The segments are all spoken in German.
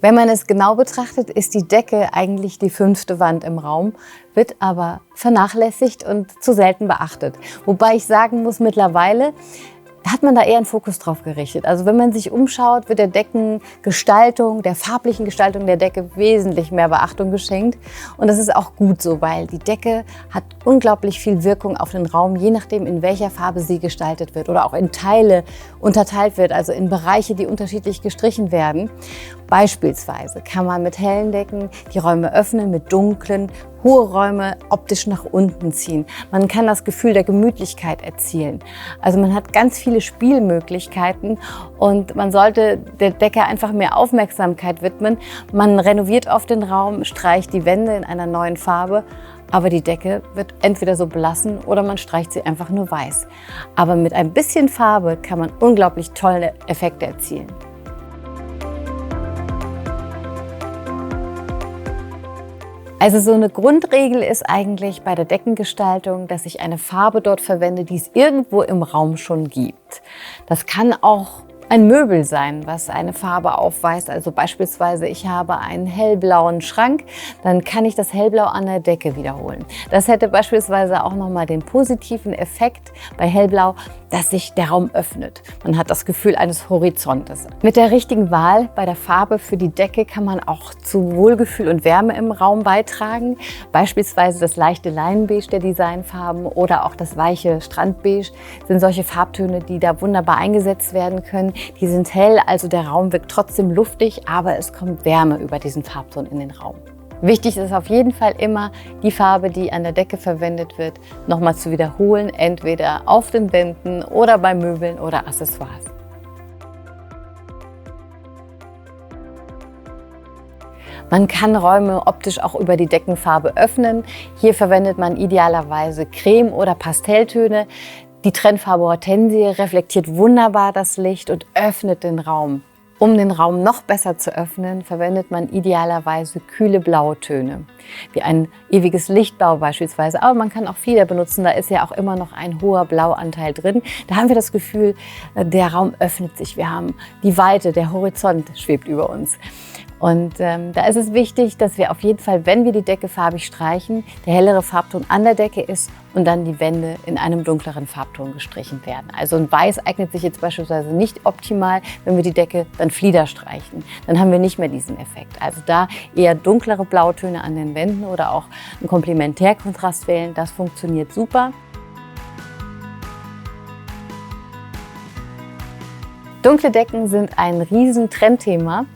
Wenn man es genau betrachtet, ist die Decke eigentlich die 5. Wand im Raum, wird aber vernachlässigt und zu selten beachtet. Wobei ich sagen muss, mittlerweile hat man da eher einen Fokus drauf gerichtet. Also wenn man sich umschaut, wird der Deckengestaltung, der farblichen Gestaltung der Decke wesentlich mehr Beachtung geschenkt. Und das ist auch gut so, weil die Decke hat unglaublich viel Wirkung auf den Raum, je nachdem, in welcher Farbe sie gestaltet wird oder auch in Teile unterteilt wird, also in Bereiche, die unterschiedlich gestrichen werden. Beispielsweise kann man mit hellen Decken die Räume öffnen, mit dunklen, hohe Räume optisch nach unten ziehen. Man kann das Gefühl der Gemütlichkeit erzielen. Also man hat ganz viele Spielmöglichkeiten und man sollte der Decke einfach mehr Aufmerksamkeit widmen. Man renoviert oft den Raum, streicht die Wände in einer neuen Farbe, aber die Decke wird entweder so belassen oder man streicht sie einfach nur weiß. Aber mit ein bisschen Farbe kann man unglaublich tolle Effekte erzielen. Also so eine Grundregel ist eigentlich bei der Deckengestaltung, dass ich eine Farbe dort verwende, die es irgendwo im Raum schon gibt. Das kann auch ein Möbel sein, was eine Farbe aufweist. Also beispielsweise, ich habe einen hellblauen Schrank, dann kann ich das Hellblau an der Decke wiederholen. Das hätte beispielsweise auch nochmal den positiven Effekt bei Hellblau, dass sich der Raum öffnet. Man hat das Gefühl eines Horizontes. Mit der richtigen Wahl bei der Farbe für die Decke kann man auch zu Wohlgefühl und Wärme im Raum beitragen. Beispielsweise das leichte Leinenbeige der Designfarben oder auch das weiche Strandbeige sind solche Farbtöne, die da wunderbar eingesetzt werden können. Die sind hell, also der Raum wirkt trotzdem luftig, aber es kommt Wärme über diesen Farbton in den Raum. Wichtig ist auf jeden Fall immer, die Farbe, die an der Decke verwendet wird, nochmal zu wiederholen, entweder auf den Wänden oder bei Möbeln oder Accessoires. Man kann Räume optisch auch über die Deckenfarbe öffnen. Hier verwendet man idealerweise Creme- oder Pastelltöne. Die Trendfarbe Hortensie reflektiert wunderbar das Licht und öffnet den Raum. Um den Raum noch besser zu öffnen, verwendet man idealerweise kühle Blautöne, wie ein ewiges Lichtblau beispielsweise. Aber man kann auch Flieder benutzen, da ist ja auch immer noch ein hoher Blauanteil drin. Da haben wir das Gefühl, der Raum öffnet sich. Wir haben die Weite, der Horizont schwebt über uns. Und da ist es wichtig, dass wir auf jeden Fall, wenn wir die Decke farbig streichen, der hellere Farbton an der Decke ist und dann die Wände in einem dunkleren Farbton gestrichen werden. Also ein Weiß eignet sich jetzt beispielsweise nicht optimal, wenn wir die Decke dann Flieder streichen. Dann haben wir nicht mehr diesen Effekt. Also da eher dunklere Blautöne an den Wänden oder auch einen Komplementärkontrast wählen, das funktioniert super. Dunkle Decken sind ein riesen Trendthema.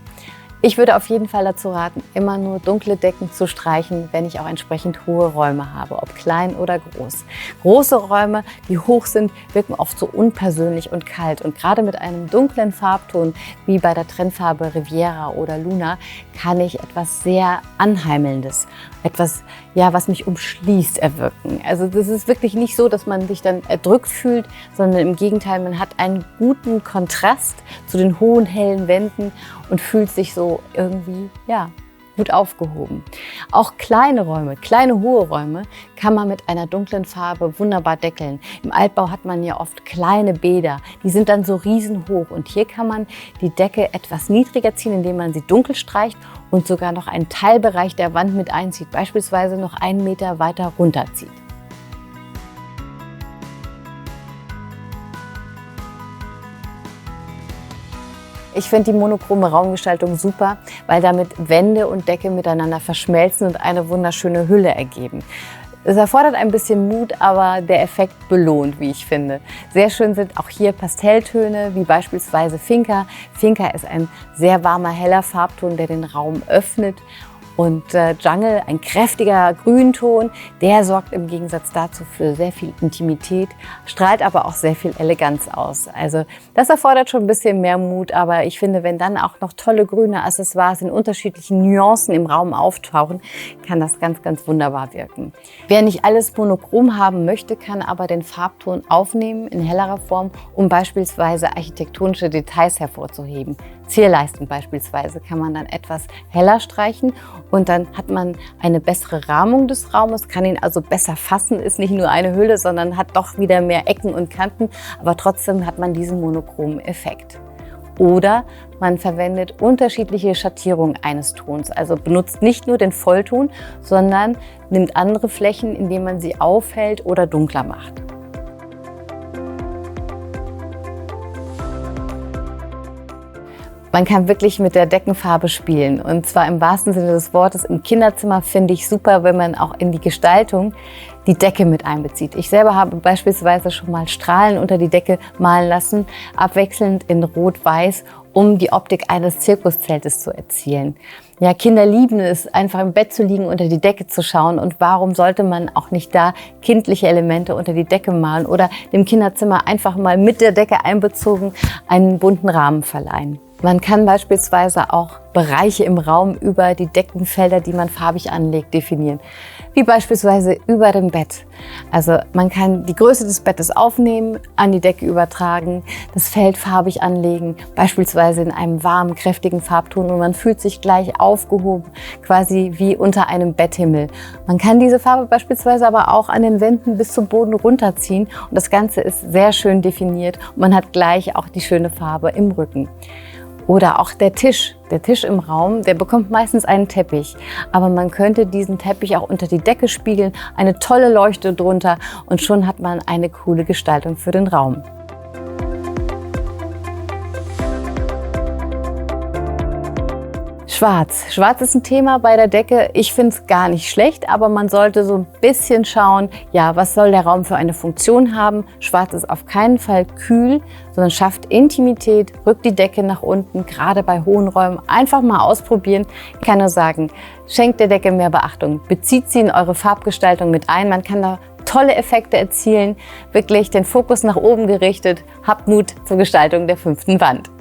Ich würde auf jeden Fall dazu raten, immer nur dunkle Decken zu streichen, wenn ich auch entsprechend hohe Räume habe, ob klein oder groß. Große Räume, die hoch sind, wirken oft so unpersönlich und kalt. Und gerade mit einem dunklen Farbton, wie bei der Trendfarbe Riviera oder Luna, kann ich etwas sehr Anheimelndes, etwas, ja, was mich umschließt, erwirken. Also das ist wirklich nicht so, dass man sich dann erdrückt fühlt, sondern im Gegenteil, man hat einen guten Kontrast zu den hohen, hellen Wänden und fühlt sich so irgendwie, ja, gut aufgehoben. Auch kleine Räume, kleine hohe Räume kann man mit einer dunklen Farbe wunderbar deckeln. Im Altbau hat man ja oft kleine Bäder, die sind dann so riesenhoch und hier kann man die Decke etwas niedriger ziehen, indem man sie dunkel streicht und sogar noch einen Teilbereich der Wand mit einzieht, beispielsweise noch 1 Meter weiter runterzieht. Ich finde die monochrome Raumgestaltung super, weil damit Wände und Decke miteinander verschmelzen und eine wunderschöne Hülle ergeben. Es erfordert ein bisschen Mut, aber der Effekt belohnt, wie ich finde. Sehr schön sind auch hier Pastelltöne, wie beispielsweise Finca. Finca ist ein sehr warmer, heller Farbton, der den Raum öffnet. Und Jungle, ein kräftiger Grünton, der sorgt im Gegensatz dazu für sehr viel Intimität, strahlt aber auch sehr viel Eleganz aus. Also das erfordert schon ein bisschen mehr Mut, aber ich finde, wenn dann auch noch tolle grüne Accessoires in unterschiedlichen Nuancen im Raum auftauchen, kann das ganz, ganz wunderbar wirken. Wer nicht alles monochrom haben möchte, kann aber den Farbton aufnehmen in hellerer Form, um beispielsweise architektonische Details hervorzuheben. Zierleisten beispielsweise kann man dann etwas heller streichen und dann hat man eine bessere Rahmung des Raumes, kann ihn also besser fassen, ist nicht nur eine Hülle, sondern hat doch wieder mehr Ecken und Kanten, aber trotzdem hat man diesen monochromen Effekt. Oder man verwendet unterschiedliche Schattierungen eines Tons. Also benutzt nicht nur den Vollton, sondern nimmt andere Flächen, indem man sie aufhellt oder dunkler macht. Man kann wirklich mit der Deckenfarbe spielen, und zwar im wahrsten Sinne des Wortes. Im Kinderzimmer finde ich super, wenn man auch in die Gestaltung die Decke mit einbezieht. Ich selber habe beispielsweise schon mal Strahlen unter die Decke malen lassen, abwechselnd in Rot-Weiß, um die Optik eines Zirkuszeltes zu erzielen. Ja, Kinder lieben es, einfach im Bett zu liegen, unter die Decke zu schauen. Und warum sollte man auch nicht da kindliche Elemente unter die Decke malen oder dem Kinderzimmer einfach mal mit der Decke einbezogen einen bunten Rahmen verleihen? Man kann beispielsweise auch Bereiche im Raum über die Deckenfelder, die man farbig anlegt, definieren. Wie beispielsweise über dem Bett. Also man kann die Größe des Bettes aufnehmen, an die Decke übertragen, das Feld farbig anlegen, beispielsweise in einem warmen, kräftigen Farbton, und man fühlt sich gleich aufgehoben, quasi wie unter einem Betthimmel. Man kann diese Farbe beispielsweise aber auch an den Wänden bis zum Boden runterziehen, und das Ganze ist sehr schön definiert und man hat gleich auch die schöne Farbe im Rücken. Oder auch der Tisch. Der Tisch im Raum, der bekommt meistens einen Teppich. Aber man könnte diesen Teppich auch unter die Decke spiegeln, eine tolle Leuchte drunter, und schon hat man eine coole Gestaltung für den Raum. Schwarz. Schwarz ist ein Thema bei der Decke. Ich finde es gar nicht schlecht, aber man sollte so ein bisschen schauen, ja, was soll der Raum für eine Funktion haben. Schwarz ist auf keinen Fall kühl, sondern schafft Intimität, rückt die Decke nach unten, gerade bei hohen Räumen. Einfach mal ausprobieren. Ich kann nur sagen, schenkt der Decke mehr Beachtung, bezieht sie in eure Farbgestaltung mit ein. Man kann da tolle Effekte erzielen, wirklich den Fokus nach oben gerichtet. Habt Mut zur Gestaltung der 5. Wand.